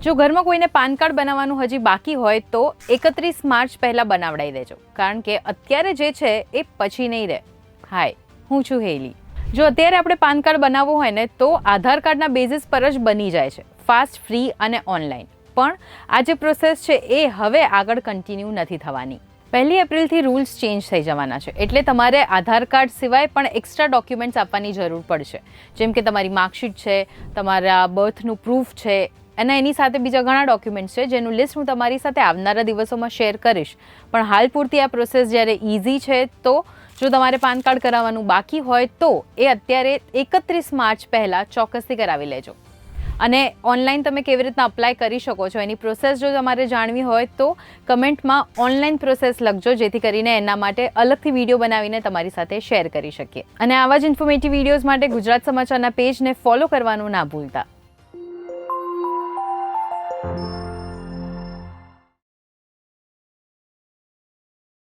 જો ઘરમાં કોઈને પાન કાર્ડ બનાવવાનું હજી બાકી હોય તો 31 માર્ચ પહેલાં બનાવડાવી દેજો, કારણ કે અત્યારે જે છે એ પછી નહીં રહે. હાય, હું છું હેલી. જો અત્યારે આપણે પાન કાર્ડ બનાવવું હોય ને તો આધાર કાર્ડના બેઝિસ પર જ બની જાય છે, ફાસ્ટ, ફ્રી અને ઓનલાઈન. પણ આ જે પ્રોસેસ છે એ હવે આગળ કન્ટિન્યુ નથી થવાની. 1 એપ્રિલથી રૂલ્સ ચેન્જ થઈ જવાના છે, એટલે તમારે આધાર કાર્ડ સિવાય પણ એક્સ્ટ્રા ડોક્યુમેન્ટ્સ આપવાની જરૂર પડશે, જેમ કે તમારી માર્કશીટ છે, તમારા બર્થનું પ્રૂફ છે, અને એની સાથે બીજા ઘણા ડોક્યુમેન્ટ્સ છે જેનું લિસ્ટ હું તમારી સાથે આવનારા દિવસોમાં શેર કરીશ. પણ હાલ પૂરતી આ પ્રોસેસ જ્યારે ઇઝી છે, તો જો તમારે પાન કાર્ડ કરાવવાનું બાકી હોય તો એ અત્યારે 31 માર્ચ પહેલાં ચોક્કસથી કરાવી લેજો. અને ઓનલાઈન તમે કેવી રીતના અપ્લાય કરી શકો છો એની પ્રોસેસ જો તમારે જાણવી હોય તો કમેન્ટમાં ઓનલાઈન પ્રોસેસ લખજો, જેથી કરીને એના માટે અલગથી વિડીયો બનાવીને તમારી સાથે શેર કરી શકીએ. અને આવા જ ઇન્ફોર્મેટિવ વિડીયોઝ માટે ગુજરાત સમાચારના પેજને ફોલો કરવાનું ના ભૂલતા.